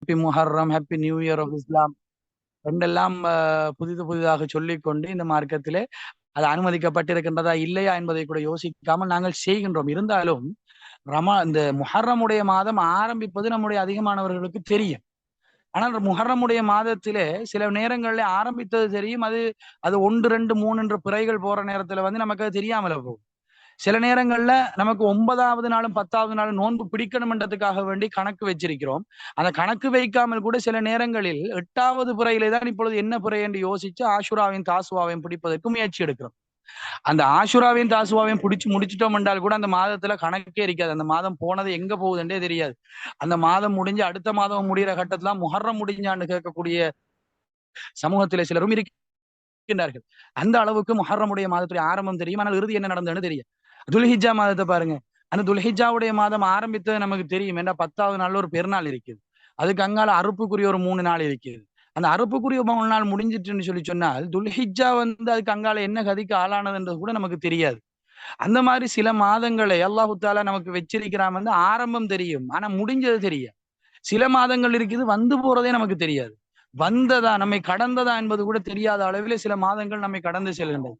Happy Muharram, happy new year of Islam என்றெல்லாம் புதிதாக சொல்லிக்கொண்டு இந்த மார்க்கத்திலே அது அனுமதிக்கப்பட்டிருக்கின்றதா இல்லையா என்பதை கூட யோசிக்காமல் நாங்கள் செய்கின்றோம். இருந்தாலும் இந்த முஹர்ரமுடைய மாதம் ஆரம்பிப்பது நம்முடைய அதிகமானவர்களுக்கு தெரியும். ஆனால் முஹர்ரமுடைய மாதத்திலே சில நேரங்களில் ஆரம்பித்தது தெரியும், அது அது 1, 2, 3 என்ற பிறைகள் போற நேரத்துல நமக்கு அது தெரியாமல போகும். சில நேரங்கள்ல நமக்கு 9வது நாளும் 10வது நாளும் நோன்பு பிடிக்கணும்ன்றதுக்காக வேண்டி கணக்கு வச்சிருக்கிறோம். அந்த கணக்கு வைக்காமல் கூட சில நேரங்களில் 8வது பிறையிலே தான் இப்பொழுது என்ன பிறை என்று யோசிச்சு ஆஷுராவையும் தாசுவாவையும் பிடிப்பதற்கு முயற்சி எடுக்கிறோம். அந்த ஆஷுராவையும் தாசுவாவையும் பிடிச்சு முடிச்சிட்டோம் என்றால் கூட அந்த மாதத்துல கணக்கே இருக்காது. அந்த மாதம் போனது எங்க போகுதுன்றே தெரியாது. அந்த மாதம் முடிஞ்சு அடுத்த மாதம் முடிகிற கட்டத்துல முஹர்ரம் முடிஞ்சான்னு கேட்கக்கூடிய சமூகத்திலே சிலரும் இருக்கின்றார்கள். அந்த அளவுக்கு முஹர்ரமுடைய மாதத்துடைய ஆரம்பம் தெரியும், ஆனால் இறுதி என்ன நடந்ததுன்னு தெரியும். துல்ஹிஜா மாதத்தை பாருங்க. அந்த துல்ஹிஜாவுடைய மாதம் ஆரம்பித்தது நமக்கு தெரியும். ஏன்னா 10வது நாள்ல ஒரு பெருநாள் இருக்குது. அதுக்கு அங்கால அறுப்புக்குரிய ஒரு 3 நாள் இருக்குது. அந்த அறுப்புக்குரிய 3 நாள் முடிஞ்சிட்டுன்னு சொன்னால் துல்ஹிஜா அதுக்கு அங்கால என்ன கதிக்கு ஆளானதுன்றது கூட நமக்கு தெரியாது. அந்த மாதிரி சில மாதங்களை அல்லாஹு தாலா நமக்கு வச்சிருக்கிறான். ஆரம்பம் தெரியும், ஆனா முடிஞ்சது தெரியாது. சில மாதங்கள் இருக்குது வந்து போறதே நமக்கு தெரியாது. வந்ததா நம்மை கடந்ததா என்பது கூட தெரியாத அளவில் சில மாதங்கள் நம்மை கடந்து செல்கின்றது.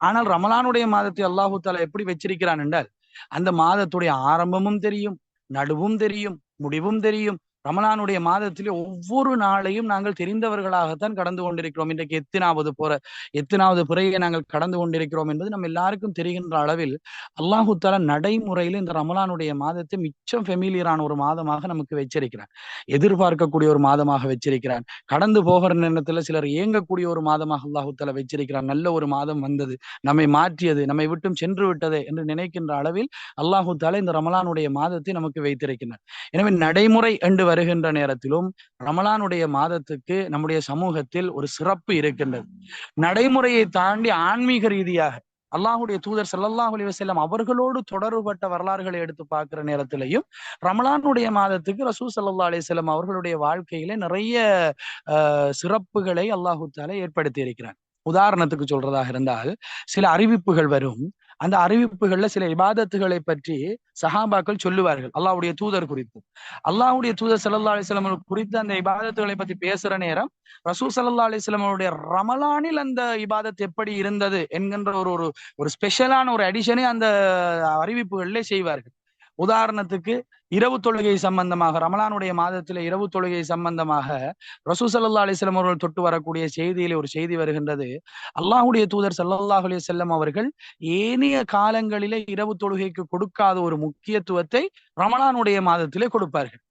ஆனால் ரமலானுடைய மாதத்தை அல்லாஹு தாலா எப்படி வச்சிருக்கிறான் என்றால் அந்த மாதத்துடைய ஆரம்பமும் தெரியும், நடுவும் தெரியும், முடிவும் தெரியும். ரமலானுடைய மாதத்திலே ஒவ்வொரு நாளையும் நாங்கள் தெரிந்தவர்களாகத்தான் கடந்து கொண்டிருக்கிறோம். இன்றைக்கு எத்தனாவது பிறையை நாங்கள் கடந்து கொண்டிருக்கிறோம் என்பது நம்ம எல்லாருக்கும் தெரிகின்ற அளவில் அல்லாஹு தாலா நடைமுறையில் இந்த ரமலானுடைய மாதத்தை மிச்சம் ஃபெமிலியரான ஒரு மாதமாக நமக்கு வச்சிருக்கிறான். எதிர்பார்க்கக்கூடிய ஒரு மாதமாக வச்சிருக்கிறான். கடந்து போகிற நேரத்துல சிலர் இயங்கக்கூடிய ஒரு மாதமாக அல்லாஹு தாலா வச்சிருக்கிறான். நல்ல ஒரு மாதம் வந்தது, நம்மை மாற்றியது, நம்மை விட்டும் சென்று விட்டது என்று நினைக்கின்ற அளவில் அல்லாஹு தாலா இந்த ரமலானுடைய மாதத்தை நமக்கு வைத்திருக்கிறார். எனவே நடைமுறை என்று வருகின்ற நேரத்திலும் ரமலானுடைய மாதத்துக்கு நம்முடைய சமூகத்தில் ஒரு சிறப்பு இருக்கின்றது. நடைமுறையை தாண்டி ஆன்மீக ரீதியாக அல்லாஹுடைய தூதர் ஸல்லல்லாஹு அலைஹி வஸல்லம் அவர்களோடு தொடர்புபட்ட வரலாறுகளை எடுத்து பார்க்கிற நேரத்திலையும் ரமலானுடைய மாதத்துக்கு ரசூல் ஸல்லல்லாஹு அலைஹி வஸல்லம் அவர்களுடைய வாழ்க்கையில நிறைய சிறப்புகளை அல்லாஹு தஆலா ஏற்படுத்தி இருக்கிறார். உதாரணத்துக்கு சொல்றதாக இருந்தால் சில அறிவிப்புகள் வரும். அந்த அறிவிப்புகள்ல சில இபாதத்துகளை பற்றி சஹாபாக்கள் சொல்லுவார்கள் அல்லாஹ்வுடைய தூதர் குறித்து. அல்லாஹ்வுடைய தூதர் ஸல்லல்லாஹு அலைஹி வஸல்லம் குறித்து அந்த இபாதத்துகளை பற்றி பேசுற நேரம் ரசூல் ஸல்லல்லாஹு அலைஹி வஸல்லம் அவருடைய ரமலானில் அந்த இபாதத் எப்படி இருந்தது என்கின்ற ஒரு ஸ்பெஷலான ஒரு அடிஷனை அந்த அறிவிப்புகளிலே செய்வார்கள். உதாரணத்துக்கு இரவு தொழுகை சம்பந்தமாக ரமலானுடைய மாதத்துல இரவு தொழுகை சம்பந்தமாக ரசூல் ஸல்லல்லாஹு அலைஹி வஸல்லம் அவர்கள் தொட்டு வரக்கூடிய செய்தியிலே ஒரு செய்தி வருகின்றது. அல்லாஹ்வுடைய தூதர் ஸல்லல்லாஹு அலைஹி வஸல்லம் அவர்கள் ஏனைய காலங்களிலே இரவு தொழுகைக்கு கொடுக்காத ஒரு முக்கியத்துவத்தை ரமலானுடைய மாதத்திலே கொடுப்பார்கள்.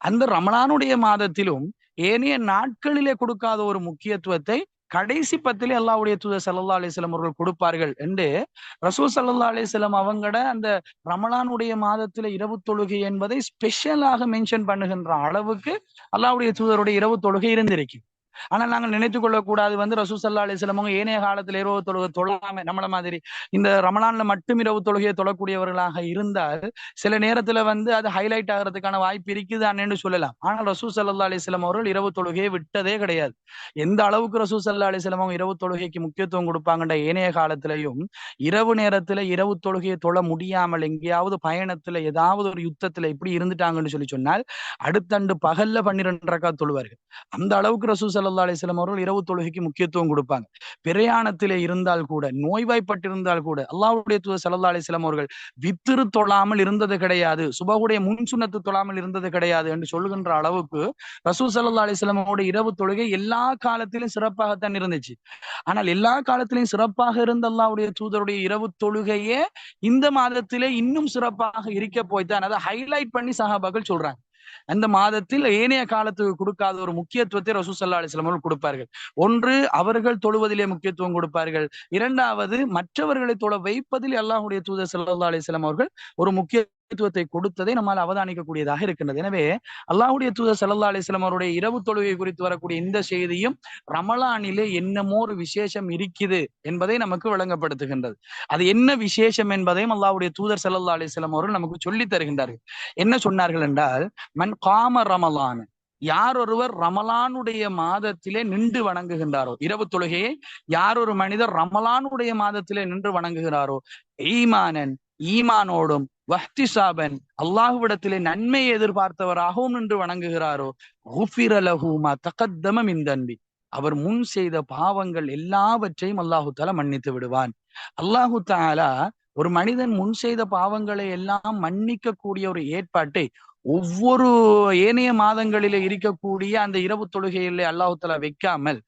அந்த ரமலானுடைய மாதத்திலும் ஏனைய நாட்களிலே கொடுக்காத ஒரு முக்கியத்துவத்தை கடைசி 10 அல்லாஹ்வுடைய தூதர் ஸல்லல்லாஹு அலைஹி வஸல்லம் அவர்கள் கொடுப்பார்கள் என்று ரசூல் ஸல்லல்லாஹு அலைஹி வஸல்லம் அவங்கட அந்த ரமலானுடைய மாதத்துல இரவு தொழுகை என்பதை ஸ்பெஷலாக மென்ஷன் பண்ணுகின்ற அளவுக்கு அல்லாஹ்வுடைய தூதருடைய இரவு தொழுகை இருந்திருக்கு. ஆனால் நாங்கள் நினைத்துக் கொள்ளக்கூடாது ரசூல் ஸல்லல்லாஹு அலைஹி வஸல்லம் ஏனைய காலத்துல இரவு தொழுகை தொழாம நம்மள மாதிரி இந்த ரமலான்ல மட்டும் இரவு தொழுகையை தொழக்கூடியவர்களாக இருந்தால் சில நேரத்துல அது ஹைலைட் ஆகிறதுக்கான வாய்ப்பு இருக்குதான்னு சொல்லலாம். ஆனால் ரசூல் ஸல்லல்லாஹு அலைஹி வஸல்லம் அவர்கள் இரவு தொழுகையை விட்டதே கிடையாது. எந்த அளவுக்கு ரசூல் ஸல்லல்லாஹு அலைஹி வஸல்லம் அவங்க இரவு தொழுகைக்கு முக்கியத்துவம் கொடுப்பாங்கன்ற ஏனைய காலத்திலையும் இரவு நேரத்துல இரவு தொழுகையை தொழ முடியாமல் எங்கேயாவது பயணத்துல ஏதாவது ஒரு யுத்தத்துல இப்படி இருந்துட்டாங்கன்னு சொன்னால் அடுத்தண்டு பகல்ல 12 ரக்காத் தொழுவார்கள். அந்த அளவுக்கு ரசூல் ஸல்லல்லாஹு அலைஹி வஸல்லம் அவர்கள் இரவு தொழுகைக்கு முக்கியத்துவம் கொடுப்பாங்க. பிரயாணத்திலே இருந்தால் கூட, நோய்வாய்ப்பட்டிருந்தால் கூட அல்லாஹ்வுடைய தூதர் ஸல்லல்லாஹு அலைஹி வஸல்லம் அவர்கள் வித்திரு தொழாமல் இருந்தது கிடையாது, சுபஹுடைய முன் சுன்னத்து தொழாமல் இருந்தது கிடையாது என்று சொல்லுகின்ற அளவுக்கு ரசூல் ஸல்லல்லாஹு அலைஹி வஸல்லம் அவருடைய இரவு தொழுகை எல்லா காலத்திலும் சிறப்பாகத்தான் இருந்துச்சு. ஆனால் எல்லா காலத்திலும் சிறப்பாக இருந்த அல்லாஹ்வுடைய தூதருடைய இரவு தொழுகையே இந்த மாதத்திலே இன்னும் சிறப்பாக இருக்க போய்தான் அதை ஹைலைட் பண்ணி சஹாபாக்கள் சொல்றாங்க. அந்த மாதத்தில் ஏனைய காலத்துக்கு கொடுக்காத ஒரு முக்கியத்துவத்தை ரசூல் ஸல்லல்லாஹு அலைஹி வஸல்லம் அவர்கள் கொடுப்பார்கள். ஒன்று, அவர்கள் தொழுவதிலே முக்கியத்துவம் கொடுப்பார்கள். இரண்டாவது, மற்றவர்களை தொழ வைப்பதில் அல்லாஹ்வுடைய தூதர் ஸல்லல்லாஹு அலைஹி வஸல்லம் அவர்கள் ஒரு முக்கியத்துவத்தை கொடுத்ததை நம்மால் அவதானிக்கக்கூடியதாக இருக்கின்றது. எனவே அல்லாஹ்வுடைய தூதர் ஸல்லல்லாஹு அலைஹி வஸல்லம் அவருடைய இரவு தொழுகை குறித்து வரக்கூடிய இந்த செய்தியும் ரமலானிலே என்னமோ ஒரு விசேஷம் இருக்குது என்பதை நமக்கு விளங்கப்படுத்துகின்றது. அது என்ன விசேஷம் என்பதையும் அல்லாஹ்வுடைய தூதர் ஸல்லல்லாஹு அலைஹி வஸல்லம் அவர்கள் நமக்கு சொல்லி தருகின்றார்கள். என்ன சொன்னார்கள் என்றால், மன் காம ரமலான் யார் ஒருவர் ரமலானுடைய மாதத்திலே நின்று வணங்குகின்றாரோ, இரவு தொழுகையை யார் ஒரு மனிதர் ரமலானுடைய மாதத்திலே நின்று வணங்குகிறாரோ, ஈமானன் ஈமானோடும் வஹ்திசாபன் அல்லாஹுவிடத்திலே நன்மையை எதிர்பார்த்தவராகவும் நின்று வணங்குகிறாரோ, தகத்தம மிந்தன்பி அவர் முன் செய்த பாவங்கள் எல்லாவற்றையும் அல்லாஹு தாலா மன்னித்து விடுவான். அல்லாஹு தாலா ஒரு மனிதன் முன் செய்த பாவங்களை எல்லாம் மன்னிக்க கூடிய ஒரு ஏற்பாட்டை ஒவ்வொரு ஏனைய மாதங்களிலே இருக்கக்கூடிய அந்த இரவு தொழுகையிலே அல்லாஹு தஆலா வைக்காமல்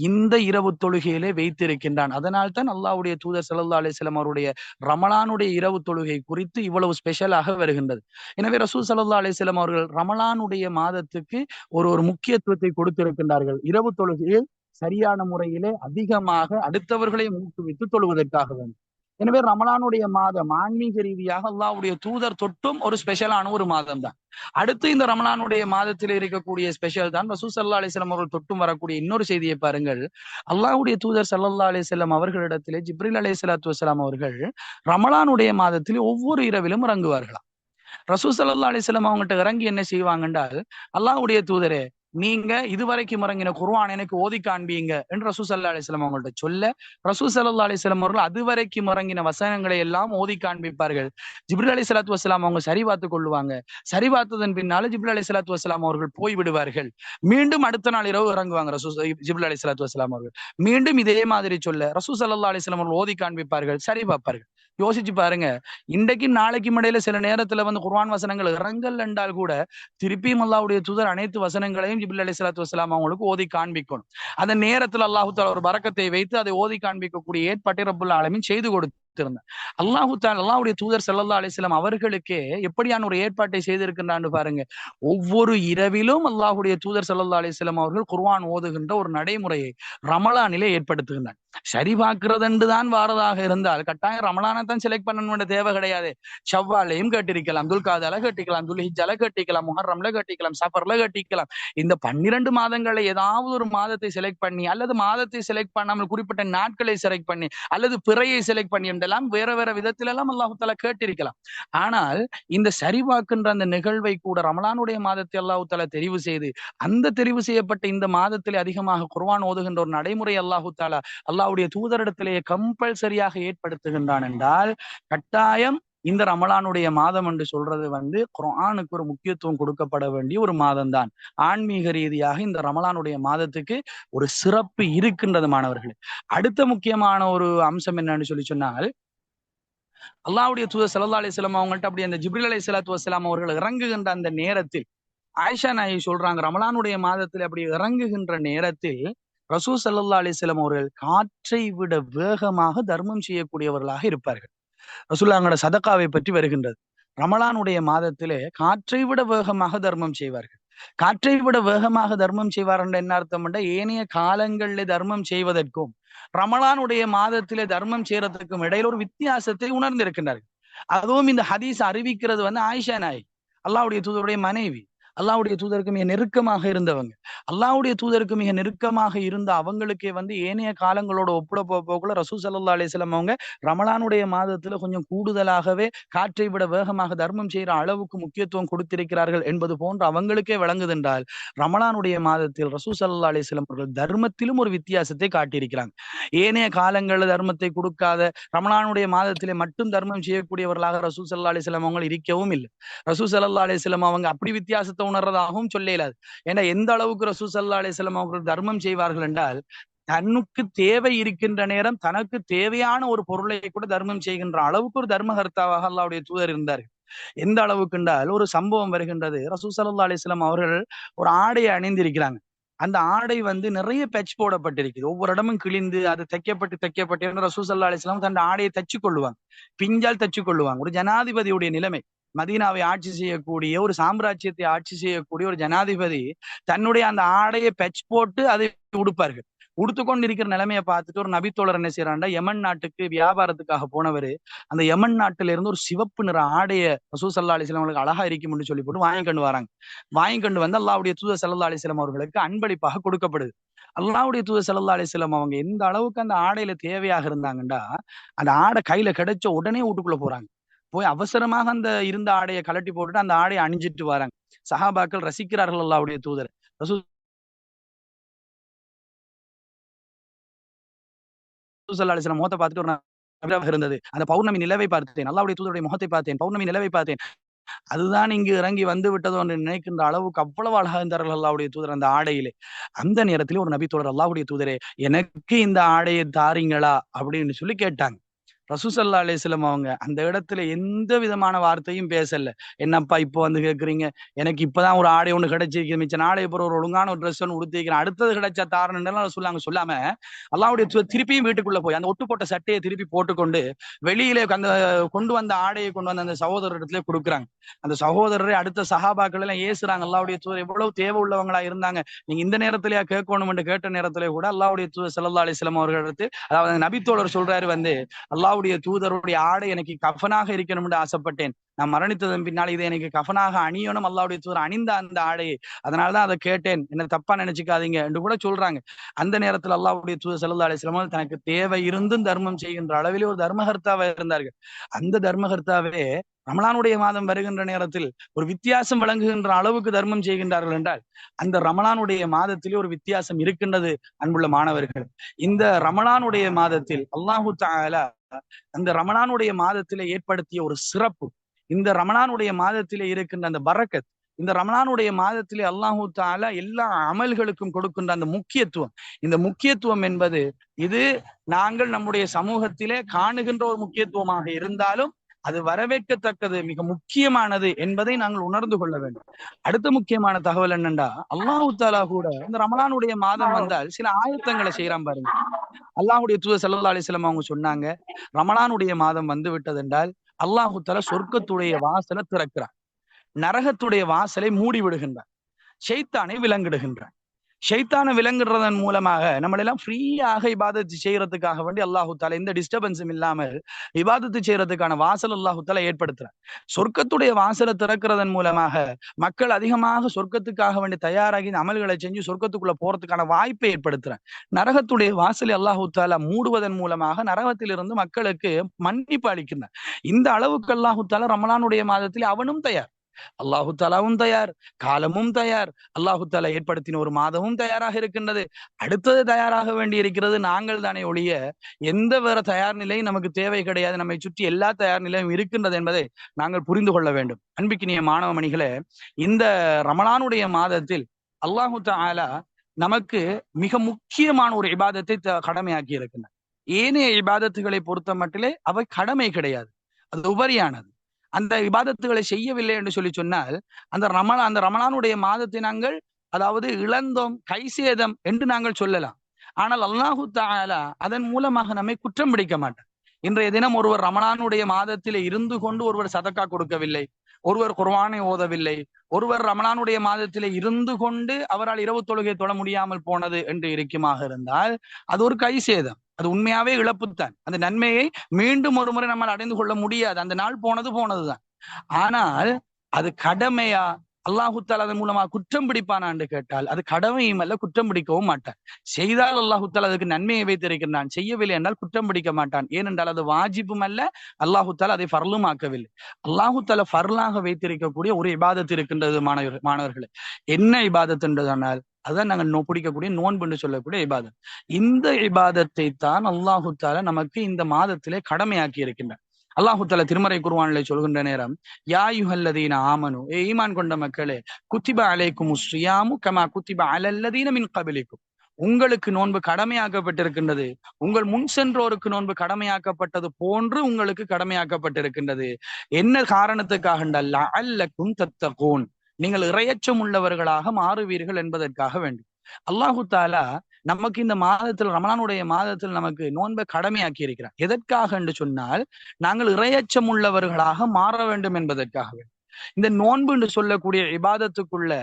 இந்த இரவு தொழுகையிலே வைத்திருக்கின்றான். அதனால் தான் அல்லாஹ்வுடைய தூதர் ஸல்லல்லாஹு அலைஹி வஸல்லம் அவருடைய ரமலானுடைய இரவு தொழுகை குறித்து இவ்வளவு ஸ்பெஷலாக வருகின்றது. எனவே ரசூல் ஸல்லல்லாஹு அலைஹி வஸல்லம் அவர்கள் ரமலானுடைய மாதத்துக்கு ஒரு ஒரு முக்கியத்துவத்தை கொடுத்திருக்கின்றார்கள். இரவு தொழுகையை சரியான முறையிலே அதிகமாக அடுத்தவர்களை ஊக்குவித்து தொழுவதற்காக வேண்டும். எனவே ரமலானுடைய மாதம் ஆன்மீக ரீதியாக அல்லாஹ்வுடைய தூதர் தொட்டும் ஒரு ஸ்பெஷலான ஒரு மாதம் தான். அடுத்து இந்த ரமலானுடைய மாதத்தில் இருக்கக்கூடிய ஸ்பெஷல் தான் ரசூல் ஸல்லல்லாஹு அலைஹி வஸல்லம் அவர்கள் தொட்டும் வரக்கூடிய இன்னொரு செய்தியை பாருங்கள். அல்லாஹ்வுடைய தூதர் ஸல்லல்லாஹு அலைஹி வஸல்லம் அவர்களிடத்திலே ஜிப்ரீல் அலைஹிஸ்ஸலாத்து வஸலாம் அவர்கள் ரமலானுடைய மாதத்தில் ஒவ்வொரு இரவிலும் இறங்குவார்களாம். ரசூல் ஸல்லல்லாஹு அலைஹி வஸல்லம் அவங்ககிட்ட இறங்கி என்ன செய்வாங்கன்றால், அல்லாஹ்வுடைய தூதரே நீங்க இதுவரைக்கும் இறங்கின குர்ஆன் எனக்கு ஓதி காண்பீங்க என்று ரசூல் ஸல்லல்லாஹு அலைஹி வஸல்லம் அவங்கள்ட்ட சொல்ல, ரசூல் ஸல்லல்லாஹு அலைஹி வஸல்லம் அவர்கள் அதுவரைக்கும் இறங்கின வசனங்களை எல்லாம் ஓதி காண்பிப்பார்கள். ஜிப்ரீல் அலைஹிஸ்ஸலாத்து வஸலாம் அவங்க சரி பார்த்துக் கொள்வாங்க. சரி பின்னால ஜிப்ரீல் அலைஹிஸ்ஸலாத்து வஸலாம் அவர்கள் போய் விடுவார்கள். மீண்டும் அடுத்த நாள் இரவு இறங்குவாங்க ஜிப்ரீல் அலைஹிஸ்ஸலாத்து வஸலாம் அவர்கள். மீண்டும் இதே மாதிரி சொல்ல ரசூல் ஸல்லல்லாஹு அலைஹி வஸல்லம் அவர்கள் ஓதி காண்பிப்பார்கள், சரி பார்ப்பார்கள். யோசிச்சு பாருங்க, இன்றைக்கும் நாளைக்கும் இடையில சில நேரத்துல குர்ஆன் வசனங்கள் இறங்கல் என்றால் கூட திருப்பியும் அல்லாஹ்வுடைய தூதர் அனைத்து வசனங்களையும் ஜிப்ரீல் அலைஹிஸ்ஸலாத்து வஸலாம் அவங்களுக்கு ஓதி காண்பிக்கணும். அந்த நேரத்துல அல்லாஹ் தஆலா ஒரு பரக்கத்தை வைத்து அதை ஓதி காண்பிக்கக்கூடிய ஏற்பாட்டை ரப்புல் ஆலமீன் செய்து கொடுத்திருந்தார். அல்லாஹ்வுடைய தூதர் ஸல்லல்லாஹு அலைஹி வஸல்லம் அவர்களுக்கே எப்படியான ஒரு ஏற்பாட்டை செய்திருக்கின்றான்னு பாருங்க. ஒவ்வொரு இரவிலும் அல்லாஹ்வுடைய தூதர் ஸல்லல்லாஹு அலைஹி வஸல்லம் அவர்கள் குர்ஆன் ஓதுகின்ற ஒரு நடைமுறையை ரமலானிலே ஏற்படுத்துகின்றார். சரி பார்க்கிறதுன்னு தான் வாரதாக இருந்தால் கட்டாயம் ரமலானை தான் செலக்ட் பண்ணணும்ன்ற தேவை கிடையாது. ஷவ்வாலையும் கேட்டிருக்கலாம், துல்காதால கேட்டிக்கலாம், துல்ஹிஜ்ஜால கேட்டிக்கலாம், முஹர்ரம்ல கேட்டிக்கலாம், சஃபர்ல கேட்டிக்கலாம். இந்த 12 மாதங்களை ஏதாவது ஒரு மாதத்தை செலக்ட் பண்ணி அல்லது மாதத்தை செலக்ட் பண்ணாமல் குறிப்பிட்ட நாட்களை செலக்ட் பண்ணி அல்லது பிறையை செலக்ட் பண்ணி என்றெல்லாம் வேற வேற விதத்திலெல்லாம் அல்லாஹ் தஆலா கேட்டிருக்கலாம். ஆனால் இந்த சரிபார்க்கின்ற அந்த நிகழ்வை கூட ரமலானுடைய மாதத்தை அல்லாஹ் தஆலா தெரிவு செய்து அந்த தெரிவு செய்யப்பட்ட இந்த மாதத்திலே அதிகமாக குர்ஆன் ஓதுகின்ற ஒரு நடைமுறை அல்லாஹ் தஆலா அல்லாஹ்வுடைய தூதரிடத்திலே கம்பல்சரியாக ஏற்படுத்துகின்றான் என்றால் கட்டாயம் இந்த ரமலானுடைய மாதம் என்று சொல்றது குர்ஆனுக்கு ஒரு முக்கியத்துவம் கொடுக்கப்பட வேண்டிய ஒரு மாதம் தான். ஆன்மீக ரீதியாக இந்த ரமலானுடைய மாதத்துக்கு ஒரு சிறப்பு இருக்கின்றது மாணவர்களே. அடுத்த முக்கியமான ஒரு அம்சம் என்னன்னு சொன்னால், அல்லாஹ்வுடைய தூதர் ஸல்லல்லாஹு அலைஹி வஸல்லம் அவங்கள்ட்ட அப்படி அந்த ஜிப்ரீல் அலைஹிஸ்ஸலாத்து வஸலாம் அவர்கள் இறங்குகின்ற அந்த நேரத்தில் ஆயிஷா நாயகி சொல்றாங்க, ரமலானுடைய மாதத்தில் அப்படி இறங்குகின்ற நேரத்தில் ரசூல் ஸல்லல்லாஹு அலைஹி வஸல்லம் அவர்கள் காற்றை விட வேகமாக தர்மம் செய்யக்கூடியவர்களாக இருப்பார்கள். ரசூலுல்லாஹ்வோட சதகாவை பற்றி வருகின்றது. ரமலானுடைய மாதத்திலே காற்றை விட வேகமாக தர்மம் செய்வார்கள். காற்றை விட வேகமாக தர்மம் செய்வார்கள் என்ன அர்த்தம்? ஏனைய காலங்களிலே தர்மம் செய்வதற்கும் ரமலானுடைய மாதத்திலே தர்மம் செய்யறதுக்கும் இடையில ஒரு வித்தியாசத்தை உணர்ந்திருக்கின்றார்கள். அதுவும் இந்த ஹதீஸ் அறிவிக்கிறது ஆயிஷா நாயகி, அல்லாஹ்வுடைய தூதருடைய மனைவி, அல்லாஹ்வுடைய தூதருக்கு மிக நெருக்கமாக இருந்தவங்க. அல்லாஹ்வுடைய தூதருக்கு மிக நெருக்கமாக இருந்த அவங்களுக்கே ஏனைய காலங்களோட ஒப்பிட போக்குள்ள ரசூல் ஸல்லல்லாஹு அலைஹி வஸல்லம் அவங்க ரமலானுடைய மாதத்துல கொஞ்சம் கூடுதலாகவே காற்றை விட வேகமாக தர்மம் செய்யற அளவுக்கு முக்கியத்துவம் கொடுத்திருக்கிறார்கள் என்பது போன்று அவங்களுக்கே விளங்குதென்றால், ரமலானுடைய மாதத்தில் ரசூல் ஸல்லல்லாஹு அலைஹி வஸல்லம் அவர்கள் தர்மத்திலும் ஒரு வித்தியாசத்தை காட்டியிருக்கிறாங்க. ஏனைய காலங்களில் தர்மத்தை கொடுக்காத ரமலானுடைய மாதத்திலே மட்டும் தர்மம் செய்யக்கூடியவர்களாக ரசூல் ஸல்லல்லாஹு அலைஹி வஸல்லம் அவங்க இருக்கவும் இல்லை. ரசூல் ஸல்லல்லாஹு அலைஹி வஸல்லம் அவங்க அப்படி வித்தியாசத்தை உணர்றதாகவும் சொல்ல இயலாது. ஏன்னா எந்த அளவுக்கு ரசூல் ஸல்லல்லாஹு அலைஹி வஸல்லம் அவர்கள் தர்மம் செய்வார்கள் என்றால், தன்னுக்கு தேவை இருக்கின்ற நேரம் தனக்கு தேவையான ஒரு பொருளை கூட தர்மம் செய்கின்ற அளவுக்கு ஒரு தர்மகர்த்தாவாக அல்லாஹ்வுடைய தூதர் இருந்தார்கள். எந்த அளவுக்கு என்றால், ஒரு சம்பவம் வருகின்றது. ரசூல் ஸல்லல்லாஹு அலைஹி வஸல்லம் அவர்கள் ஒரு ஆடையை அணிந்திருக்கிறாங்க. அந்த ஆடை நிறைய பெச் போடப்பட்டிருக்குது. ஒவ்வொரு இடமும் கிழிந்து அது தைக்கப்பட்டு ரசூல் ஸல்லல்லாஹு அலைஹி வஸல்லம் தன் ஆடையை தச்சு கொள்ளுவாங்க, பிஞ்சால் தச்சு கொள்ளுவாங்க. ஒரு ஜனாதிபதியுடைய நிலைமை, மதீனாவை ஆட்சி செய்யக்கூடிய ஒரு சாம்ராஜ்யத்தை ஆட்சி செய்யக்கூடிய ஒரு ஜனாதிபதி தன்னுடைய அந்த ஆடையை பெச் போட்டு அதை உடுப்பார்கள். உடுத்துக்கொண்டு இருக்கிற நிலைமையை பார்த்துட்டு ஒரு நபித்தோழர் என்ன செய்யறாண்டா, யமன் நாட்டுக்கு வியாபாரத்துக்காக போனவர் அந்த யமன் நாட்டில இருந்து ஒரு சிவப்பு நிற ஆடைய ரசூல் ஸல்லல்லாஹு அலைஹி வஸல்லம் அவங்களுக்கு அழகா இருக்கும்னு சொல்லி போட்டு வாங்கி கொண்டு வராங்க. வாங்கி கொண்டு அல்லாஹ்வுடைய தூதர் ஸல்லல்லாஹு அலைஹி வஸல்லம் அவர்களுக்கு அன்பளிப்பாக கொடுக்கப்படுது. அல்லாஹ்வுடைய தூதர் ஸல்லல்லாஹு அலைஹி வஸல்லம் அவங்க எந்த அளவுக்கு அந்த ஆடையில தேவையாக இருந்தாங்கன்னா, அந்த ஆடை கையில கிடைச்ச உடனே வீட்டுக்குள்ள போறாங்க. போய் அவசரமாக அந்த இருந்த ஆடையை கலட்டி போட்டுட்டு அந்த ஆடையை அணிஞ்சிட்டு வராங்க. சஹாபாக்கள் ரசிக்கிறார்கள் அல்லாஹ்வுடைய தூதர். ரசூல் ஸல்லல்லாஹு அலைஹி வஸல்லம் முகத்தை பார்த்துட்டு ஒரு நபியாக இருந்தது. அந்த பௌர்ணமி நிலவை பார்த்தேன். அல்லாஹ்வுடைய தூதருடைய முகத்தை பார்த்தேன். பௌர்ணமி நிலவை பார்த்தேன். அதுதான் இங்கு இறங்கி வந்து விட்டதோ என்று நினைக்கின்ற அளவுக்கு அவ்வளவு அழகா இருந்தார்கள் அல்லாஹ்வுடைய தூதர் அந்த ஆடையிலே. அந்த நேரத்திலே ஒரு நபி தோழர், அல்லாஹ்வுடைய தூதரே, எனக்கு இந்த ஆடையை தாரீங்களா அப்படின்னு சொல்லி கேட்டாங்க. ரசூல் ஸல்லல்லாஹு அலைஹி வஸல்லம் அவங்க அந்த இடத்துல எந்த விதமான வார்த்தையும் பேசல. என்னப்பா இப்போ வந்து கேட்குறீங்க? எனக்கு இப்பதான் ஒரு ஆடை ஒண்ணு கிடைச்சிருக்கு. மிச்ச நாளை அப்புறம் ஒரு ஒழுங்கான ஒரு ட்ரெஸ் ஒண்ணு உடுத்திக்கிறேன். அடுத்தது கிடைச்சா தாரணும்னுலாம் சொல்லாங்க. சொல்லாம அல்லாஹ்வுடைய திருப்பியும் வீட்டுக்குள்ள போய் அந்த ஒட்டு போட்ட சட்டையை திருப்பி போட்டுக்கொண்டு வெளியிலே அந்த கொண்டு வந்த ஆடையை கொண்டு வந்து அந்த சகோதரரிடத்திலே கொடுக்குறாங்க. அந்த சகோதரரை அடுத்த சஹாபாக்கள் எல்லாம் ஏசுறாங்க. அல்லாஹ்வுடைய தூதர் எவ்வளவு தேவை உள்ளவங்களா இருந்தாங்க. நீங்க இந்த நேரத்திலேயா கேட்கணும் என்று கேட்ட நேரத்திலே கூட அல்லாஹ்வுடைய தூதர் ஸல்லல்லாஹு அலைஹி வஸல்லம் அவர்களிடத்து, அதாவது நபி தோழர் சொல்றாரு வந்து, அல்லாஹ்வுடைய தூதருடைய ஆடை எனக்கு கஃபனாக இருக்கணும் என்று ஆசைப்பட்டேன். நான் மரணித்ததன் பின்னால் இதை எனக்கு கஃபனாக அணியணும், அல்லாஹ்வுடைய தூதர் அணிந்த அந்த ஆடையை, அதனாலதான் அதை கேட்டேன், என்ன தப்பா நினைச்சுக்காதீங்க என்று கூட சொல்றாங்க. அந்த நேரத்தில் அல்லாஹ்வுடைய தூதர் ஸல்லல்லாஹு அலைஹி வஸல்லம் தனக்கு தேவை இருந்தும் தர்மம் செய்கின்ற அளவிலே ஒரு தர்மகர்த்தாவா இருந்தார்கள். அந்த தர்மகர்த்தாவே ரமலானுடைய மாதம் வருகின்ற நேரத்தில் ஒரு வித்தியாசம் வழங்குகின்ற அளவுக்கு தர்மம் செய்கின்றார்கள் என்றால், அந்த ரமலானுடைய மாதத்திலே ஒரு வித்தியாசம் இருக்கின்றது. அன்புள்ள மாணவர்கள், இந்த ரமலானுடைய மாதத்தில் அல்லாஹு தஆலா அந்த ரமலானுடைய மாதத்திலே ஏற்படுத்திய ஒரு சிறப்பு, இந்த ரமலானுடைய மாதத்திலே இருக்கின்ற அந்த பரக்கத், இந்த ரமலானுடைய மாதத்திலே அல்லாஹு தஆலா எல்லா அமல்களுக்கும் கொடுக்கின்ற அந்த முக்கியத்துவம், இந்த முக்கியத்துவம் என்பது இது நாங்கள் நம்முடைய சமூகத்திலே காணுகின்ற ஒரு முக்கியத்துவமாக இருந்தாலும் அது வரவேற்கத்தக்கது, மிக முக்கியமானது என்பதை நாங்கள் உணர்ந்து கொள்ள வேண்டும். அடுத்த முக்கியமான தகவல் என்னண்டா, அல்லாஹு தஆலா கூட இந்த ரமலானுடைய மாதம் வந்தால் சில ஆயத்தங்களை செய்யறான் பாருங்க. அல்லாஹ்வுடைய தூதர் ஸல்லல்லாஹு அலைஹி வஸல்லம் அவங்க சொன்னாங்க, ரமலானுடைய மாதம் வந்து விட்டது என்றால் அல்லாஹு தஆலா சொர்க்கத்துடைய வாசலை திறக்கிறார், நரகத்துடைய வாசலை மூடி விடுகின்றார், ஷைத்தானை விலங்கிடுகின்றார். ஷைத்தானை விலங்குறதன் மூலமாக நம்மள எல்லாம் ஃப்ரீயாக இபாதத்து செய்யறதுக்காக வேண்டி அல்லாஹு தஆலா எந்த டிஸ்டர்பன்ஸும் இல்லாமல் இபாதத்து செய்யறதுக்கான வாசல் அல்லாஹு தஆலா ஏற்படுத்துறார். சொர்க்கத்துடைய வாசலை திறக்கிறதன் மூலமாக மக்கள் அதிகமாக சொர்க்கத்துக்காக வேண்டி தயாராகி இந்த அமல்களை செஞ்சு சொர்க்கத்துக்குள்ள போறதுக்கான வாய்ப்பை ஏற்படுத்துறார். நரகத்துடைய வாசலை அல்லாஹு தஆலா மூடுவதன் மூலமாக நரகத்திலிருந்து மக்களுக்கு மன்னிப்பு அளிக்கின்றார். இந்த அளவுக்கு அல்லாஹு தஆலா ரமலானுடைய மாதத்தில் அவனும் தயார், அல்லாஹு தஆலாவும் தயார், காலமும் தயார், அல்லாஹு தஆலா ஏற்படுத்தின ஒரு மாதமும் தயாராக இருக்கின்றது. அடுத்தது தயாராக வேண்டி இருக்கிறது நாங்கள் தானே ஒழிய எந்த வேற தயார் நிலையும் நமக்கு தேவை கிடையாது. நம்மை சுற்றி எல்லா தயார் நிலையும் இருக்கின்றது என்பதை நாங்கள் புரிந்து கொள்ள வேண்டும். அன்பிக்கினிய மாணவ மணிகளே, இந்த ரமலானுடைய மாதத்தில் அல்லாஹு தஆலா நமக்கு மிக முக்கியமான ஒரு இபாதத்தை கடமையாக்கி இருக்கின்றார். ஏனைய இபாதத்துகளை பொறுத்த மட்டிலே அவை கடமை கிடையாது, அது உபரியானது. அந்த இபாதத்துகளை செய்யவில்லை என்று சொல்லி சொன்னால் அந்த ரமலானுடைய மாதத்தை நாங்கள் அதாவது இழந்தோம், கைசேதம் என்று நாங்கள் சொல்லலாம். ஆனால் அல்லாஹு தஆலா அதன் மூலமாக நம்மை குற்றம் பிடிக்க மாட்டார். இன்றைய தினம் ஒருவர் ரமலானுடைய மாதத்திலே இருந்து கொண்டு ஒருவர் சதக்கா கொடுக்கவில்லை, ஒருவர் குர்ஆனை ஓதவில்லை, ஒருவர் ரமலானுடைய மாதத்திலே இருந்து கொண்டு அவரால் இரவு தொழுகை தொழ முடியாமல் போனது என்று இருக்குமாக இருந்தால் அது ஒரு கைசேதம், அது உண்மையாவே இழப்புத்தான். அந்த நன்மையை மீண்டும் ஒரு முறை நம்மால் அடைந்து கொள்ள முடியாது. அந்த நாள் போனது போனதுதான். ஆனால் அது கடமையா, அல்லாஹு தஆலா அதன் மூலமா குற்றம் பிடிப்பானா என்று கேட்டால் அது கடமையும் அல்ல, குற்றம் பிடிக்கவும் மாட்டான். செய்தால் அல்லாஹு தஆலா அதுக்கு நன்மையை வைத்திருக்கின்றான், செய்யவில்லை என்றால் குற்றம் பிடிக்க மாட்டான். ஏனென்றால் அது வாஜிபும் அல்ல, அல்லாஹு தஆலா அதை ஃபர்லும் ஆக்கவில்லை. அல்லாஹு தஆலா ஃபர்லாக வைத்திருக்கக்கூடிய ஒரு இபாதத் இருக்கின்றது மாணவர்களே. என்ன இபாதத் என்று சொன்னால் அதுதான் நாங்கள் பிடிக்கக்கூடிய நோன்பு என்று சொல்லக்கூடிய இபாதத். இந்த இபாதத்தை தான் அல்லாஹு தஆலா நமக்கு இந்த மாதத்திலே கடமையாக்கி இருக்கின்றார். அல்லாஹு தஆலா திருமறை குர்ஆனிலே சொல்கின்ற நேரம், யா அய்யுஹல்லதீன ஆமனு, ஈமான் கொண்ட மக்களே, குத்திப அலைக்குமுஸ் ஸியாமு கமா குத்திப அலல்லதீன மின் கபிலிக்கும், உங்களுக்கு நோன்பு கடமையாக்கப்பட்டிருக்கின்றது, உங்கள் முன் சென்றோருக்கு நோன்பு கடமையாக்கப்பட்டது போன்று உங்களுக்கு கடமையாக்கப்பட்டிருக்கின்றது. என்ன காரணத்துக்காக என்றால் லஅல்லக்கும் தத்தகூன், நீங்கள் இறையச்சம் உள்ளவர்களாக மாறுவீர்கள் என்பதற்காக வேண்டும். அல்லாஹு தஆலா நமக்கு இந்த மாதத்தில் ரமலானுடைய மாதத்தில் நமக்கு நோன்பை கடமையாக்கி இருக்கிறார். எதற்காக என்று சொன்னால் நாங்கள் இறையச்சம் உள்ளவர்களாக மாற வேண்டும் என்பதற்காக வேண்டும். இந்த நோன்பு என்று சொல்லக்கூடிய இபாதத்துக்குள்ள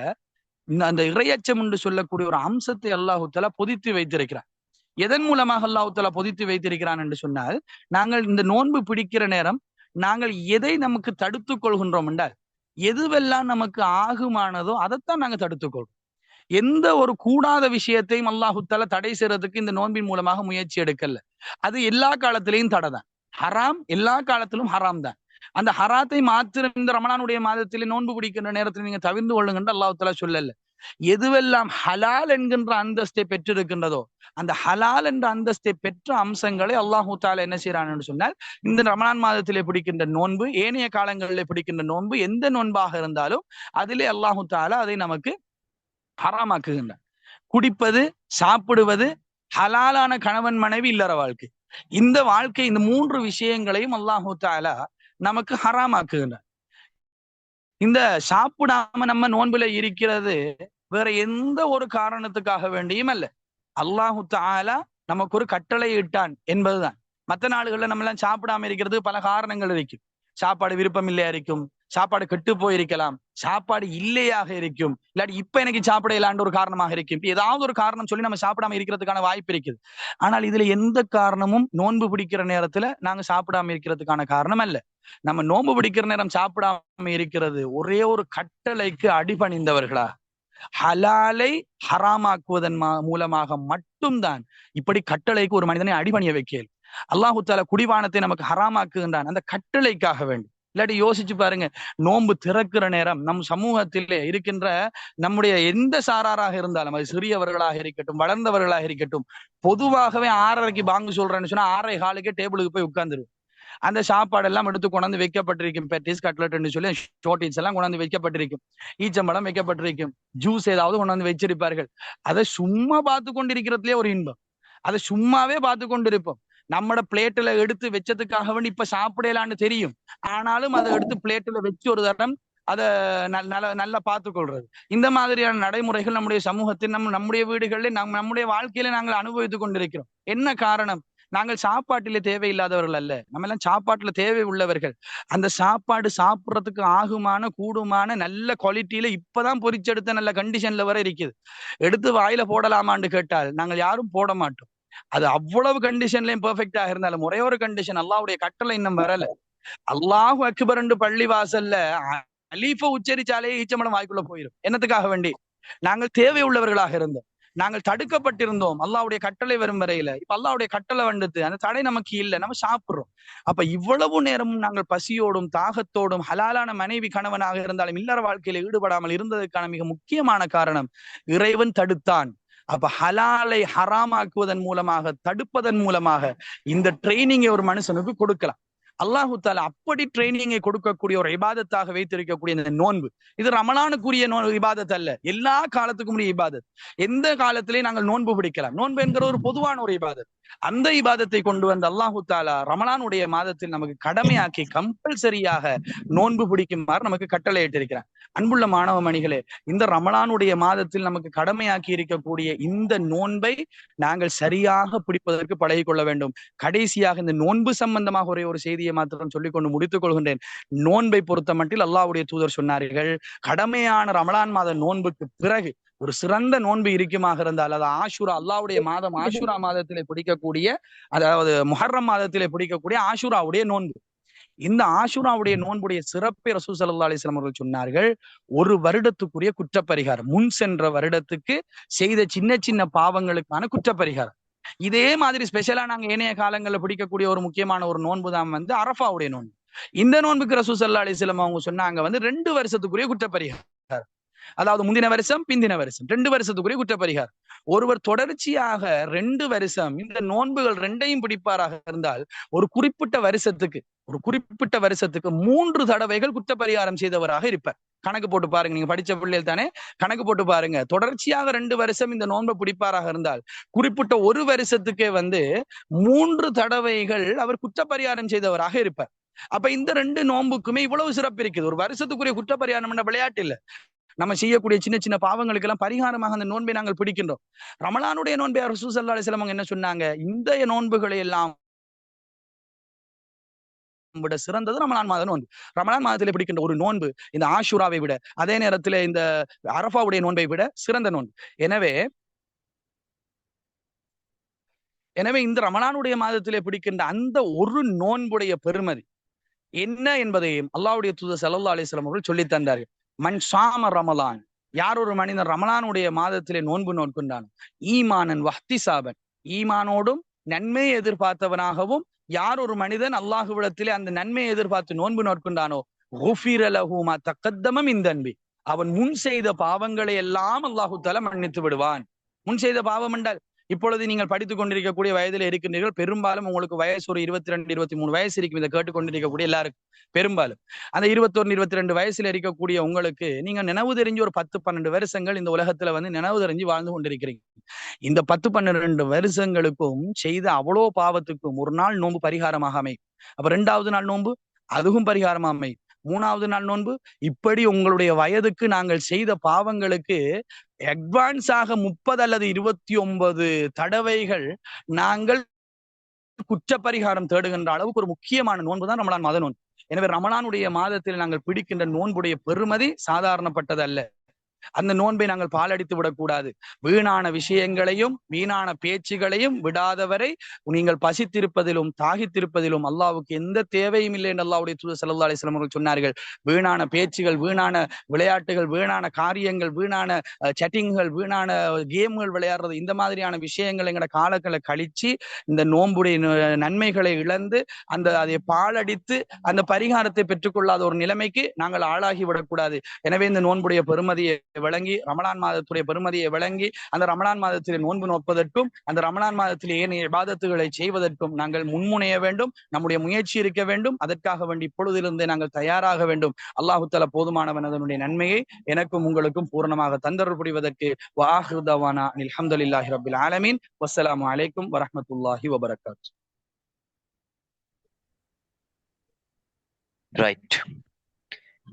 அந்த இறையச்சம் என்று சொல்லக்கூடிய ஒரு அம்சத்தை அல்லாஹு தஆலா பொதித்து வைத்திருக்கிறார். எதன் மூலமாக அல்லாஹு தஆலா பொதித்து வைத்திருக்கிறான் என்று சொன்னால், நாங்கள் இந்த நோன்பு பிடிக்கிற நேரம் நாங்கள் எதை நமக்கு தடுத்துக் கொள்கின்றோம் என்றால், எதுவெல்லாம் நமக்கு ஆகுமானதோ அதைத்தான் நாங்கள் தடுத்துக்கொள்வோம். எந்த ஒரு கூடாத விஷயத்தையும் அல்லாஹு தஆலா தடை செய்யறதுக்கு இந்த நோன்பின் மூலமாக முயற்சி எடுக்கல. அது எல்லா காலத்திலையும் தடை தான். ஹராம் எல்லா காலத்திலும் ஹராம் தான். அந்த ஹராத்தை மாத்திரம் இந்த ரமலானுடைய மாதத்திலே நோன்பு பிடிக்கின்ற நேரத்தில் நீங்க தவிர்ந்து கொள்ளுங்க அல்லாஹு தஆலா சொல்லல. எதுவெல்லாம் ஹலால் என்கின்ற அந்தஸ்தை பெற்றிருக்கின்றதோ அந்த ஹலால் என்ற அந்தஸ்தை பெற்ற அம்சங்களை அல்லாஹு தாலா என்ன செய்யறான்னு சொன்னால் இந்த ரமலான் மாதத்திலே பிடிக்கின்ற நோன்பு, ஏனைய காலங்களிலே பிடிக்கின்ற நோன்பு, எந்த நோன்பாக இருந்தாலும் அதிலே அல்லாஹு தாலா அதை நமக்கு ஹராமாக்குகின்றார். குடிப்பது, சாப்பிடுவது, ஹலாலான கணவன் மனைவி இல்லற வாழ்க்கை, இந்த வாழ்க்கை, இந்த மூன்று விஷயங்களையும் அல்லாஹு தாலா நமக்கு ஹராமாக்குகின்றார். இந்த சாப்பிடாம நம்ம நோன்புல இருக்கிறது வேற எந்த ஒரு காரணத்துக்காக வேண்டியும் அல்ல. அல்லாஹு தாலா நமக்கு ஒரு கட்டளை இட்டான் என்பதுதான். மற்ற நாடுகள்ல நம்ம எல்லாம் சாப்பிடாம இருக்கிறது பல காரணங்கள் இருக்கு. சாப்பாடு விருப்பம் இல்லையா இருக்கும், சாப்பாடு கெட்டு போயிருக்கலாம், சாப்பாடு இல்லையாக இருக்கும், இல்லாட்டி இப்ப எனக்கு சாப்பிட இல்லாண்ட ஒரு காரணமாக இருக்கும். ஏதாவது ஒரு காரணம் சொல்லி நம்ம சாப்பிடாம இருக்கிறதுக்கான வாய்ப்பு இருக்குது. ஆனால் இதுல எந்த காரணமும் நோன்பு பிடிக்கிற நேரத்துல நாங்க சாப்பிடாம இருக்கிறதுக்கான காரணம் அல்ல. நம்ம நோன்பு பிடிக்கிற நேரம் சாப்பிடாம இருக்கிறது ஒரே ஒரு கட்டளைக்கு அடிபணிந்தவர்களா, ஹலாலை ஹராமாக்குவதன் மூலமாக மட்டும்தான் இப்படி கட்டளைக்கு ஒரு மனிதனை அடிபணிய வைக்கல். அல்லாஹு தாலா குடிபானத்தை நமக்கு ஹராமாக்குகின்றான் அந்த கட்டளைக்காக வேண்டி. இல்லாட்டி யோசிச்சு பாருங்க, நோன்பு திறக்கிற நேரம் நம் சமூகத்திலே இருக்கின்ற நம்முடைய எந்த சாராராக இருந்தாலும், அது சிறியவர்களாக இருக்கட்டும், வளர்ந்தவர்களாக இருக்கட்டும், பொதுவாகவே 6:30க்கு பாங்கு சொல்றேன்னு சொன்னா 6:15 டேபிளுக்கு போய் உட்கார்ந்துரும். அந்த சாப்பாடு எல்லாம் எடுத்து கொண்டாந்து வைக்கப்பட்டிருக்கும். பெட்டிஸ், கட்லெட்னு சொல்லி ஷோர்டின்ஸ் எல்லாம் கொண்டாந்து வைக்கப்பட்டிருக்கும். ஈச்சம்பழம் வைக்கப்பட்டிருக்கும். ஜூஸ் ஏதாவது கொண்டாந்து வச்சிருப்பார்கள். அதை சும்மா பார்த்து கொண்டிருக்கிறதுலே ஒரு இன்பம். அதை சும்மாவே பார்த்து கொண்டிருப்போம். நம்மட பிளேட்டுல எடுத்து வச்சதுக்காக வேண்டி இப்ப சாப்பிடலான்னு தெரியும். ஆனாலும் அதை எடுத்து பிளேட்டுல வச்சு ஒரு தரம் அதை நல்லா பார்த்து கொள்றது. இந்த மாதிரியான நடைமுறைகள் நம்முடைய சமூகத்தில் நம்முடைய வீடுகளில் நம்முடைய வாழ்க்கையில நாங்கள் அனுபவித்துக் கொண்டிருக்கிறோம். என்ன காரணம்? நாங்கள் சாப்பாட்டில தேவையில்லாதவர்கள் அல்ல, நம்ம எல்லாம் சாப்பாட்டுல தேவை உள்ளவர்கள். அந்த சாப்பாடு சாப்பிட்றதுக்கு ஆகுமான கூடுமான நல்ல குவாலிட்டியில இப்பதான் பொரிச்செடுத்த நல்ல கண்டிஷன்ல வர இருக்குது. எடுத்து வாயில போடலாமான்னு கேட்டால் நாங்கள் யாரும் போட மாட்டோம். அது அவ்வளவு கண்டிஷன்லயும் பெர்ஃபெக்டா இருந்தாலும் ஒரே ஒரு கண்டிஷன், அல்லாஹ்வுடைய கட்டளை இன்னும் வரல. அல்லாஹு அக்பர் என்று பள்ளி வாசல்ல அலீஃப உச்சரிச்சாலே ஈச்சமடம் வாய்க்குள்ள போயிடும். என்னத்துக்காக வேண்டி? நாங்கள் தேவை உள்ளவர்களாக இருந்தோம், நாங்கள் தடுக்கப்பட்டிருந்தோம் அல்லாஹ்வுடைய கட்டளை வரும் வரையில. இப்ப அல்லாஹ்வுடைய கட்டளை வந்துட்டு அந்த தடை நமக்கு இல்லை, நம்ம சாப்பிடுறோம். அப்ப இவ்வளவு நேரமும் நாங்கள் பசியோடும் தாகத்தோடும் ஹலாலான மனைவி கணவனாக இருந்தாலும் இல்லற வாழ்க்கையில ஈடுபடாமல் இருந்ததற்கான மிக முக்கியமான காரணம் இறைவன் தடுத்தான். அப்ப ஹலாலை ஹராமாக்குவதன் மூலமாக, தடுப்பதன் மூலமாக இந்த ட்ரைனிங்கை ஒரு மனுஷனுக்கு கொடுக்கலாம். அல்லாஹு தாலா அப்படி ட்ரைனிங்கை கொடுக்கக்கூடிய ஒரு இபாதத்தாக வைத்திருக்கக்கூடிய இந்த நோன்பு, இது ரமலானுக்குரிய இபாதத் அல்ல, எல்லா காலத்துக்கும் உரிய இபாதத். எந்த காலத்திலேயும் நாங்கள் நோன்பு பிடிக்கலாம். நோன்பு என்கிற ஒரு பொதுவான ஒரு இபாதத். அந்த இபாதத்தை கொண்டு வந்த அல்லாஹு தாலா ரமலானுடைய மாதத்தில் நமக்கு கடமையாக்கி கம்பல்சரியாக நோன்பு பிடிக்குமாறு நமக்கு கட்டளையிட்டு இருக்கிறார். அன்புள்ள மாணவ மணிகளே, இந்த ரமலானுடைய மாதத்தில் நமக்கு கடமையாக்கி இருக்கக்கூடிய இந்த நோன்பை நாங்கள் சரியாக பிடிப்பதற்கு பழகி கொள்ள வேண்டும். கடைசியாக இந்த நோன்பு சம்பந்தமாக ஒரே ஒரு செய்தியை மாத்திரம் சொல்லிக்கொண்டு முடித்துக் கொள்கின்றேன். நோன்பை பொறுத்த மட்டில் அல்லாஹ்வுடைய தூதர் சொன்னார்கள், கடமையான ரமலான் மாத நோன்புக்கு பிறகு ஒரு சிறந்த நோன்பு இருக்குமாக இருந்தால் அது ஆஷூரா, அல்லாஹ்வுடைய மாதம் ஆஷூரா மாதத்திலே பிடிக்கக்கூடிய, அதாவது முஹர்ரம் மாதத்திலே பிடிக்கக்கூடிய ஆஷூராவுடைய நோன்பு. இந்த ஆஷூராவுடைய நோன்புடைய சிறப்பை ரசூல் ஸல்லல்லாஹு அலைஹி வஸல்லம் அவர்கள் சொன்னார்கள், ஒரு வருடத்துக்குரிய குற்றப்பரிகாரம், முன் சென்ற வருடத்துக்கு செய்த சின்ன சின்ன பாவங்களுக்கான குற்றப்பரிகாரம். இதே மாதிரி ஸ்பெஷலா நாங்க ஏனைய காலங்களில் பிடிக்கக்கூடிய ஒரு முக்கியமான ஒரு நோன்பு தான் அரஃபாவுடைய நோன்பு. இந்த நோன்புக்கு ரசூல் ஸல்லல்லாஹு அலைஹி வஸல்லம் அவங்க சொன்னாங்க 2 வருஷத்துக்குரிய குற்றப்பரிகாரம். அதாவது முந்தின வருஷம் பிந்தின வருஷம் 2 வருஷத்துக்குரிய குற்றப்பரிகாரம். ஒருவர் தொடர்ச்சியாக 2 வருஷம் இந்த நோன்புகள் 2ஐயும் பிடிப்பாராக இருந்தால் ஒரு குறிப்பிட்ட வருஷத்துக்கு 3 தடவைகள் குற்றப்பரிகாரம் செய்தவராக இருப்பார். கணக்கு போட்டு பாருங்க, நீங்க படிச்ச பிள்ளைகள் தானே, கணக்கு போட்டு பாருங்க. தொடர்ச்சியாக 2 வருஷம் இந்த நோன்பை பிடிப்பாராக இருந்தால் குறிப்பிட்ட ஒரு வருஷத்துக்கே 3 தடவைகள் அவர் குற்றப்பரிகாரம் செய்தவராக இருப்பார். அப்ப இந்த 2 நோன்புக்குமே இவ்வளவு சிறப்பு இருக்குது. ஒரு வருஷத்துக்குரிய குற்றப்பரிகாரம் என்ற விளையாட்டு இல்ல. நம்ம செய்யக்கூடிய சின்ன சின்ன பாவங்களுக்கு எல்லாம் பரிகாரமாக அந்த நோன்பை நாங்கள் பிடிக்கின்றோம். ரமலானுடைய நோன்பை ரசூல் ஸல்லல்லாஹு அலைஹி வஸல்லம் என்ன சொன்னாங்க? இந்த நோன்புகளை எல்லாம் விட சிறந்தது ரமலான் மாத நோன்பு. ரமலான் மாதத்திலே பிடிக்கின்ற ஒரு நோன்பு இந்த ஆஷூராவை விட, அதே நேரத்தில் இந்த அரஃபாவுடைய நோன்பை விட சிறந்த நோன்பு. எனவே இந்த ரமலானுடைய மாதத்திலே பிடிக்கின்ற அந்த ஒரு நோன்புடைய பெருமதி என்ன என்பதையும் அல்லாஹ்வுடைய தூதர் ஸல்லல்லாஹு அலைஹி வஸல்லம் அவர்கள் சொல்லி தந்தார்கள். மன் ஸாம ரமலான், யார் ஒரு மனிதன் ரமலானுடைய மாதத்திலே நோன்பு நோட்கின்றானோ, ஈமானன் வஹ்திசாபன், ஈமானோடும் நன்மையை எதிர்பார்த்தவனாகவும் யார் ஒரு மனிதன் அல்லாஹ்விடத்திலே அந்த நன்மையை எதிர்பார்த்து நோன்பு நோட்கின்றானோ, குஃபிர லஹு மா தக்கத்தம மின் தன்பி, அவன் முன் செய்த பாவங்களை எல்லாம் அல்லாஹு தஆலா மன்னித்து விடுவான். முன் செய்த பாவம் என்றால் இப்பொழுது நீங்கள் படித்துக் கொண்டிருக்கக்கூடிய வயதில் இருக்கின்றீர்கள். பெரும்பாலும் உங்களுக்கு வயசு ஒரு 22, 23 வயசு இருக்கும். இதை கேட்டுக்கொண்டிருக்கக்கூடிய எல்லாருக்கும் பெரும்பாலும் அந்த 21, 22 வயசுல இருக்கக்கூடிய உங்களுக்கு நீங்க நினைவு தெரிஞ்சு ஒரு 10, 12 வருஷங்கள் இந்த உலகத்துல வந்து நினைவு தெரிஞ்சு வாழ்ந்து கொண்டிருக்கிறீங்க. இந்த 10, 12 வருஷங்களுக்கும் செய்த அவ்வளோ பாவத்துக்கும் ஒரு நாள் நோன்பு பரிகாரமாக அமையும். அப்ப 2வது நாள் நோன்பு அதுவும் பரிகாரமாக அமையும். 3வது நாள் நோன்பு. இப்படி உங்களுடைய வயதுக்கு நாங்கள் செய்த பாவங்களுக்கு அட்வான்ஸாக 30 அல்லது 29 தடவைகள் நாங்கள் குற்ற பரிகாரம் தேடுகின்ற அளவுக்கு ஒரு முக்கியமான நோன்பு தான் ரமலான் மாத நோன்பு. எனவே ரமலானுடைய மாதத்தில் நாங்கள் பிடிக்கின்ற நோன்புடைய பெருமதி சாதாரணப்பட்டது அல்ல. அந்த நோன்பை நாங்கள் பாலடித்து விடக்கூடாது. வீணான விஷயங்களையும் வீணான பேச்சுகளையும் விடாதவரை நீங்கள் பசித்திருப்பதிலும் தாகித்திருப்பதிலும் அல்லாஹ்வுக்கு எந்த தேவையும் இல்லை என்று அல்லாஹ்வுடைய தூதர் ஸல்லல்லாஹு அலைஹி வஸல்லம் அவர்கள் சொன்னார்கள். வீணான பேச்சுகள், வீணான விளையாட்டுகள், வீணான காரியங்கள், வீணான சேட்டிங்குகள், வீணான கேம்கள் விளையாடுறது, இந்த மாதிரியான விஷயங்கள் எங்கட காலங்களை கழிச்சு இந்த நோன்புடைய நன்மைகளை இழந்து அதை பாலடித்து அந்த பரிகாரத்தை பெற்றுக்கொள்ளாத ஒரு நிலைமைக்கு நாங்கள் ஆளாகி விடக்கூடாது. எனவே இந்த நோன்புடைய பெருமதியை விளங்கி, ரமலான் மாதத்துடைய பெருமதியை விளங்கி, அந்த ரமலான் மாதத்திலே நோன்பு நோற்பதற்கும் அந்த ரமலான் மாதத்திலே ஏனைய இபாதத்துகளை செய்வதற்கும் நாங்கள் முன்முனைய வேண்டும். நம்முடைய முயற்சி இருக்க வேண்டும். அதற்காக வேண்டி இப்பொழுதிலிருந்தே நாங்கள் தயாராக வேண்டும். அல்லாஹு தஆலா போதுமானவன். அதனுடைய நன்மையை எனக்கும் உங்களுக்கும் பூரணமாக தந்தருள் புரிவதற்கு. வஆஹிரு தஅவானா அல்ஹம்துலில்லாஹி ரப்பில் ஆலமீன். வஸ்ஸலாமு அலைக்கும் வரஹ்மத்துல்லாஹி வபரகாத்துஹு. ரைட்.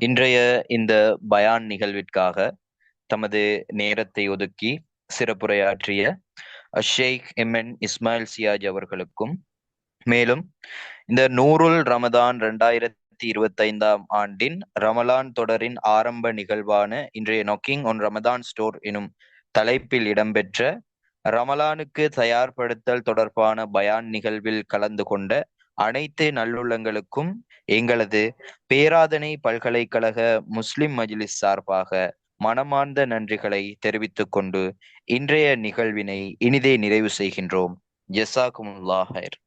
இன்றைய இந்த பயான் நிகழ்விற்காக தமது நேரத்தை ஒதுக்கி சிறப்புரையாற்றிய ஷேக் எம்என் இஸ்மாயில் சியாஜ் அவர்களுக்கும், மேலும் இந்த நூருல் ரமதான் 2025 ஆண்டின் ரமலான் தொடரின் ஆரம்ப நிகழ்வான இன்றைய நொக்கிங் ஒன் ரமதான் ஸ்டோர் எனும் தலைப்பில் இடம்பெற்ற ரமலானுக்கு தயார்படுத்தல் தொடர்பான பயான் நிகழ்வில் கலந்து கொண்ட அனைத்து நல்லுள்ளங்களுக்கும் எங்களது பேராதனை பல்கலைக்கழக முஸ்லிம் மஜ்லிஸ் சார்பாக மனமார்ந்த நன்றிகளை தெரிவித்துக் கொண்டு இன்றைய நிகழ்வினை இனிதே நிறைவு செய்கின்றோம். ஜஸாக்குமுல்லாஹ் ஹைர்.